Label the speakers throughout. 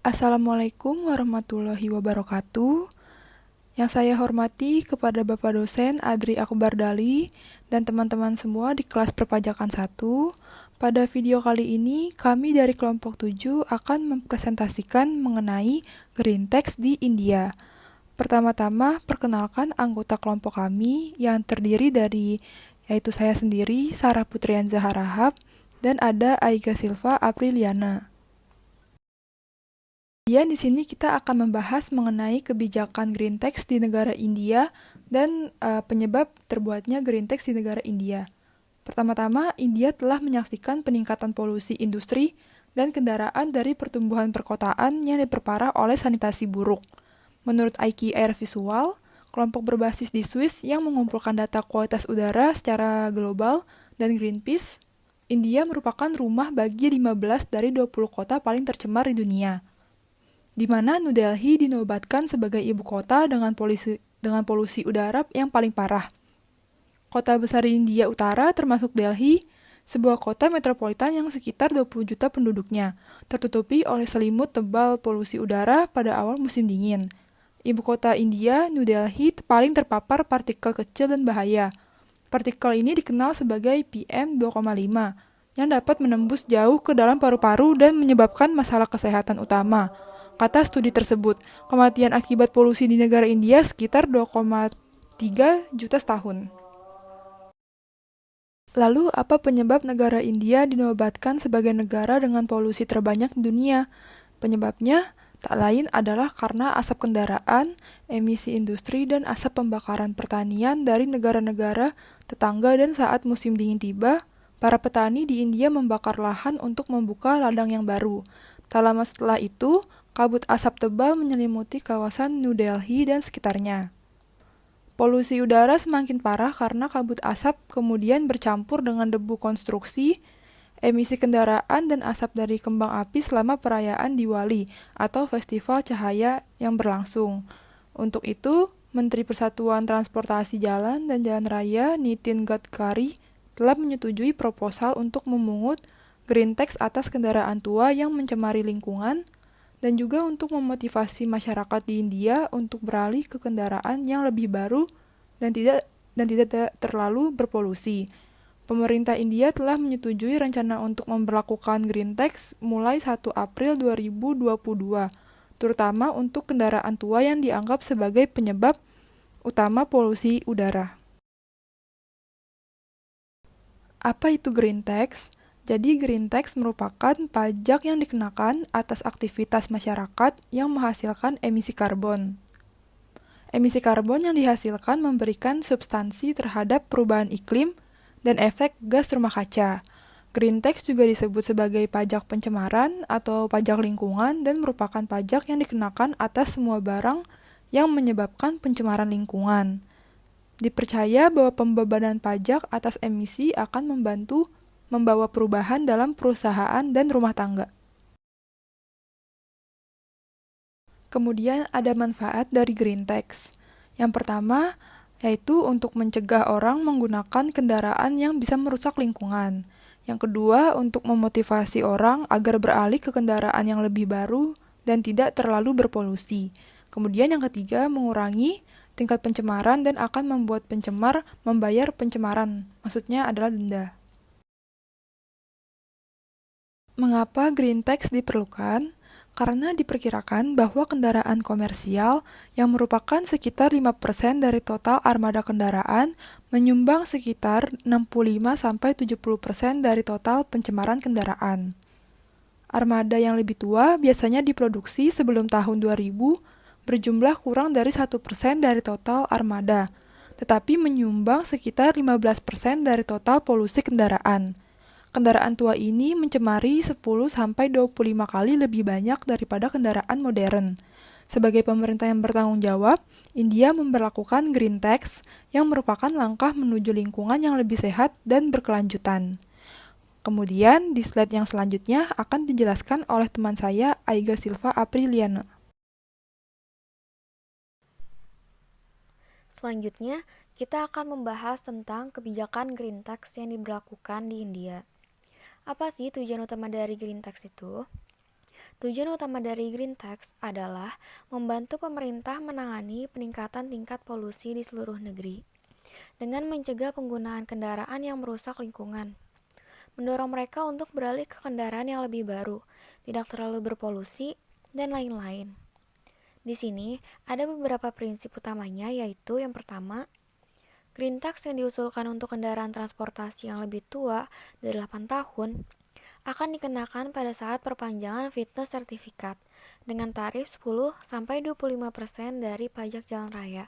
Speaker 1: Assalamualaikum warahmatullahi wabarakatuh. Yang saya hormati kepada Bapak dosen Adri Akbar Dali dan teman-teman semua di kelas perpajakan 1. Pada video kali ini, kami dari kelompok 7 akan mempresentasikan mengenai Green Text di India. Pertama-tama, perkenalkan anggota kelompok kami yang terdiri dari yaitu saya sendiri, Sarah Putrianza Harahap, dan ada Aiga Silva Apriliana. Kemudian di sini kita akan membahas mengenai kebijakan Green Tax di negara India dan penyebab terbuatnya Green Tax di negara India. Pertama-tama, India telah menyaksikan peningkatan polusi industri dan kendaraan dari pertumbuhan perkotaan yang diperparah oleh sanitasi buruk. Menurut IQ Air Visual, kelompok berbasis di Swiss yang mengumpulkan data kualitas udara secara global, dan Greenpeace, India merupakan rumah bagi 15 dari 20 kota paling tercemar di dunia, di mana New Delhi dinobatkan sebagai ibu kota dengan polusi udara yang paling parah. Kota besar di India Utara termasuk Delhi, sebuah kota metropolitan yang sekitar 20 juta penduduknya, tertutupi oleh selimut tebal polusi udara pada awal musim dingin. Ibu kota India, New Delhi, paling terpapar partikel kecil dan bahaya. Partikel ini dikenal sebagai PM2,5, yang dapat menembus jauh ke dalam paru-paru dan menyebabkan masalah kesehatan utama. Kata studi tersebut, kematian akibat polusi di negara India sekitar 2,3 juta setahun. Lalu, apa penyebab negara India dinobatkan sebagai negara dengan polusi terbanyak di dunia? Penyebabnya tak lain adalah karena asap kendaraan, emisi industri, dan asap pembakaran pertanian dari negara-negara tetangga. Dan saat musim dingin tiba, para petani di India membakar lahan untuk membuka ladang yang baru. Tak lama setelah itu, kabut asap tebal menyelimuti kawasan New Delhi dan sekitarnya. Polusi udara semakin parah karena kabut asap kemudian bercampur dengan debu konstruksi, emisi kendaraan, dan asap dari kembang api selama perayaan Diwali atau Festival Cahaya yang berlangsung. Untuk itu, Menteri Persatuan Transportasi Jalan dan Jalan Raya Nitin Gadkari telah menyetujui proposal untuk memungut Green Tax atas kendaraan tua yang mencemari lingkungan, dan juga untuk memotivasi masyarakat di India untuk beralih ke kendaraan yang lebih baru dan tidak terlalu berpolusi. Pemerintah India telah menyetujui rencana untuk memberlakukan Green Tax mulai 1 April 2022, terutama untuk kendaraan tua yang dianggap sebagai penyebab utama polusi udara. Apa itu Green Tax? Jadi Green Tax merupakan pajak yang dikenakan atas aktivitas masyarakat yang menghasilkan emisi karbon. Emisi karbon yang dihasilkan memberikan substansi terhadap perubahan iklim dan efek gas rumah kaca. Green Tax juga disebut sebagai pajak pencemaran atau pajak lingkungan dan merupakan pajak yang dikenakan atas semua barang yang menyebabkan pencemaran lingkungan. Dipercaya bahwa pembebanan pajak atas emisi akan membantu membawa perubahan dalam perusahaan dan rumah tangga. Kemudian ada manfaat dari Green Tax. Yang pertama, yaitu untuk mencegah orang menggunakan kendaraan yang bisa merusak lingkungan. Yang kedua, untuk memotivasi orang agar beralih ke kendaraan yang lebih baru dan tidak terlalu berpolusi. Kemudian yang ketiga, mengurangi tingkat pencemaran dan akan membuat pencemar membayar pencemaran. Maksudnya adalah denda. Mengapa Green Tax diperlukan? Karena diperkirakan bahwa kendaraan komersial yang merupakan sekitar 5% dari total armada kendaraan menyumbang sekitar 65-70% dari total pencemaran kendaraan. Armada yang lebih tua biasanya diproduksi sebelum tahun 2000 berjumlah kurang dari 1% dari total armada, tetapi menyumbang sekitar 15% dari total polusi kendaraan. Kendaraan tua ini mencemari 10-25 kali lebih banyak daripada kendaraan modern. Sebagai pemerintah yang bertanggung jawab, India memberlakukan Green Tax yang merupakan langkah menuju lingkungan yang lebih sehat dan berkelanjutan. Kemudian, di slide yang selanjutnya akan dijelaskan oleh teman saya, Aiga Silva Apriliana.
Speaker 2: Selanjutnya, kita akan membahas tentang kebijakan Green Tax yang diberlakukan di India. Apa sih tujuan utama dari Green Tax itu? Tujuan utama dari Green Tax adalah membantu pemerintah menangani peningkatan tingkat polusi di seluruh negeri dengan mencegah penggunaan kendaraan yang merusak lingkungan, mendorong mereka untuk beralih ke kendaraan yang lebih baru, tidak terlalu berpolusi, dan lain-lain. Di sini ada beberapa prinsip utamanya, yaitu yang pertama, Green Tax yang diusulkan untuk kendaraan transportasi yang lebih tua dari 8 tahun akan dikenakan pada saat perpanjangan fitness sertifikat dengan tarif 10-25% dari pajak jalan raya.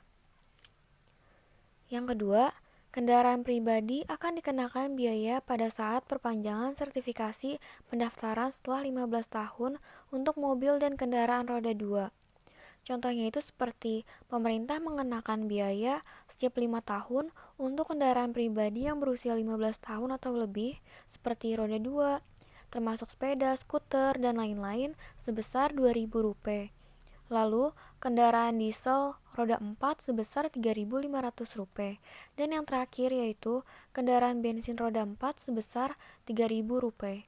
Speaker 2: Yang kedua, kendaraan pribadi akan dikenakan biaya pada saat perpanjangan sertifikasi pendaftaran setelah 15 tahun untuk mobil dan kendaraan roda 2. Contohnya itu seperti pemerintah mengenakan biaya setiap 5 tahun untuk kendaraan pribadi yang berusia 15 tahun atau lebih seperti roda 2, termasuk sepeda, skuter, dan lain-lain sebesar Rp2.000. Lalu, kendaraan diesel roda 4 sebesar Rp3.500. Dan yang terakhir yaitu kendaraan bensin roda 4 sebesar Rp3.000.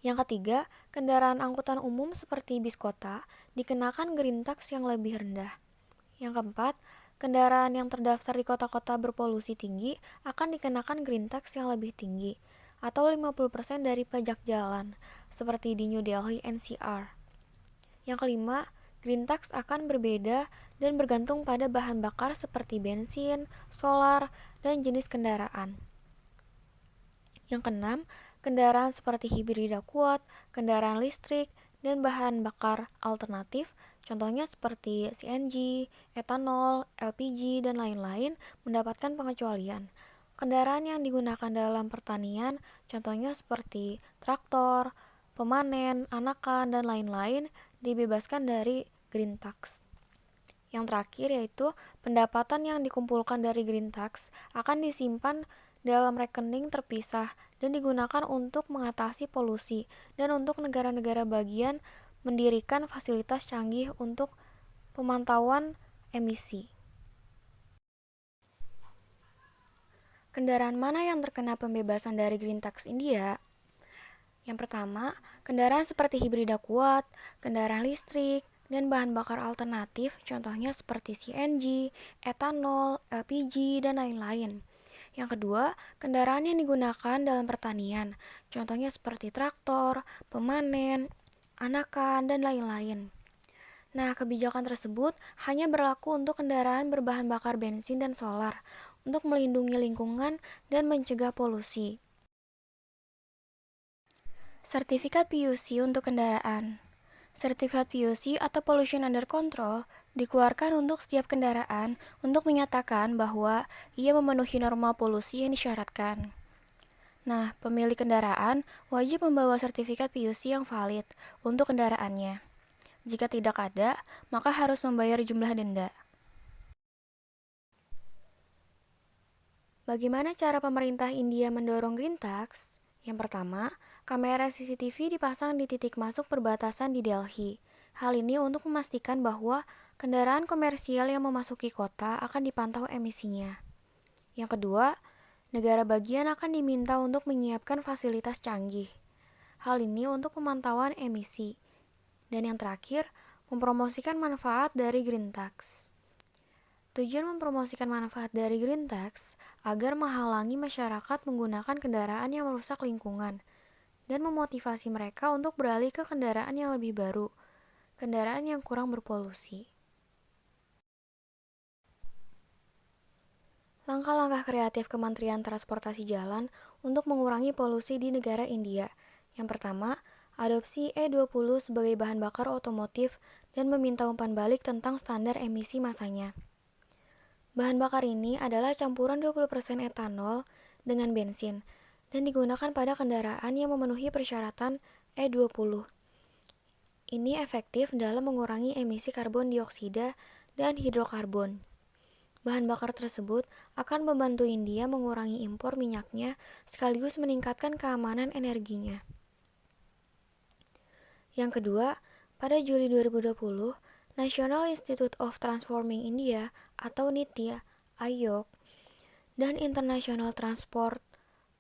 Speaker 2: Yang ketiga, kendaraan angkutan umum seperti bis kota dikenakan Green Tax yang lebih rendah. Yang keempat, kendaraan yang terdaftar di kota-kota berpolusi tinggi akan dikenakan Green Tax yang lebih tinggi, atau 50% dari pajak jalan, seperti di New Delhi NCR. Yang kelima, Green Tax akan berbeda dan bergantung pada bahan bakar seperti bensin, solar, dan jenis kendaraan. Yang keenam, kendaraan seperti hibrida kuat, kendaraan listrik, dan bahan bakar alternatif, contohnya seperti CNG, etanol, LPG, dan lain-lain, mendapatkan pengecualian. Kendaraan yang digunakan dalam pertanian, contohnya seperti traktor, pemanen, anakan, dan lain-lain, dibebaskan dari Green Tax. Yang terakhir yaitu pendapatan yang dikumpulkan dari Green Tax akan disimpan dalam rekening terpisah dan digunakan untuk mengatasi polusi dan untuk negara-negara bagian mendirikan fasilitas canggih untuk pemantauan emisi. Kendaraan mana yang terkena pembebasan dari Green Tax India? Yang pertama, kendaraan seperti hibrida kuat, kendaraan listrik, dan bahan bakar alternatif, contohnya seperti CNG, etanol, LPG, dan lain-lain. Yang kedua, kendaraan yang digunakan dalam pertanian, contohnya seperti traktor, pemanen, anakan, dan lain-lain. Nah, kebijakan tersebut hanya berlaku untuk kendaraan berbahan bakar bensin dan solar, untuk melindungi lingkungan dan mencegah polusi. Sertifikat PUC untuk kendaraan. Sertifikat PUC atau Pollution Under Control dikeluarkan untuk setiap kendaraan untuk menyatakan bahwa ia memenuhi norma polusi yang disyaratkan. Nah, pemilik kendaraan wajib membawa sertifikat PUC yang valid untuk kendaraannya. Jika tidak ada, maka harus membayar jumlah denda. Bagaimana cara pemerintah India mendorong Green Tax? Yang pertama, kamera CCTV dipasang di titik masuk perbatasan di Delhi. Hal ini untuk memastikan bahwa kendaraan komersial yang memasuki kota akan dipantau emisinya. Yang kedua, negara bagian akan diminta untuk menyiapkan fasilitas canggih. Hal ini untuk pemantauan emisi. Dan yang terakhir, mempromosikan manfaat dari Green Tax. Tujuan mempromosikan manfaat dari Green Tax agar menghalangi masyarakat menggunakan kendaraan yang merusak lingkungan dan memotivasi mereka untuk beralih ke kendaraan yang lebih baru, kendaraan yang kurang berpolusi. Langkah-langkah kreatif Kementerian Transportasi Jalan untuk mengurangi polusi di negara India. Yang pertama, adopsi E20 sebagai bahan bakar otomotif dan meminta umpan balik tentang standar emisi masanya. Bahan bakar ini adalah campuran 20% etanol dengan bensin dan digunakan pada kendaraan yang memenuhi persyaratan E20. Ini efektif dalam mengurangi emisi karbon dioksida dan hidrokarbon. Bahan bakar tersebut akan membantu India mengurangi impor minyaknya sekaligus meningkatkan keamanan energinya. Yang kedua, pada Juli 2020, National Institute of Transforming India atau NITI (IOC) dan International Transport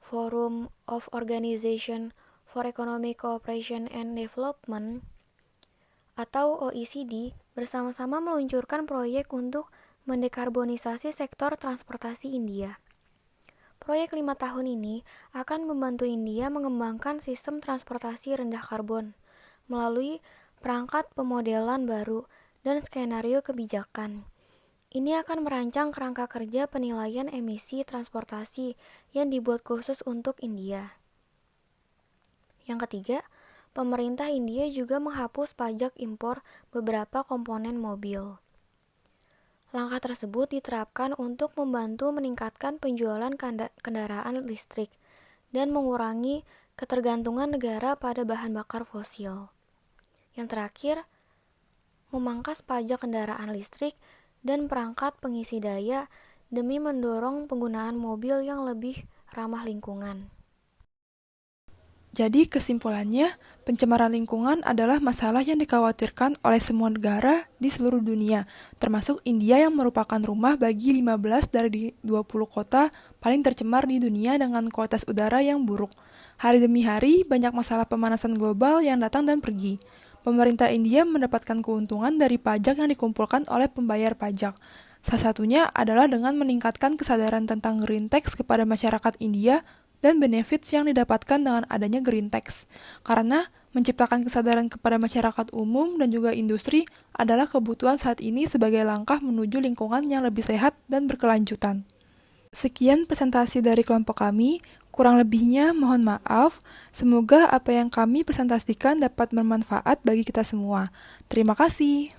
Speaker 2: Forum of Organization for Economic Cooperation and Development atau OECD bersama-sama meluncurkan proyek untuk mendekarbonisasi sektor transportasi India. Proyek 5 tahun ini akan membantu India mengembangkan sistem transportasi rendah karbon melalui perangkat pemodelan baru dan skenario kebijakan. Ini akan merancang kerangka kerja penilaian emisi transportasi yang dibuat khusus untuk India. Yang ketiga, pemerintah India juga menghapus pajak impor beberapa komponen mobil. Langkah tersebut diterapkan untuk membantu meningkatkan penjualan kendaraan listrik dan mengurangi ketergantungan negara pada bahan bakar fosil. Yang terakhir, memangkas pajak kendaraan listrik dan perangkat pengisi daya demi mendorong penggunaan mobil yang lebih ramah lingkungan.
Speaker 1: Jadi kesimpulannya, pencemaran lingkungan adalah masalah yang dikhawatirkan oleh semua negara di seluruh dunia, termasuk India yang merupakan rumah bagi 15 dari 20 kota paling tercemar di dunia dengan kualitas udara yang buruk. Hari demi hari, banyak masalah pemanasan global yang datang dan pergi. Pemerintah India mendapatkan keuntungan dari pajak yang dikumpulkan oleh pembayar pajak. Salah satunya adalah dengan meningkatkan kesadaran tentang green tax kepada masyarakat India dan benefits yang didapatkan dengan adanya green tax. Karena menciptakan kesadaran kepada masyarakat umum dan juga industri adalah kebutuhan saat ini sebagai langkah menuju lingkungan yang lebih sehat dan berkelanjutan. Sekian presentasi dari kelompok kami, kurang lebihnya mohon maaf. Semoga apa yang kami presentasikan dapat bermanfaat bagi kita semua. Terima kasih.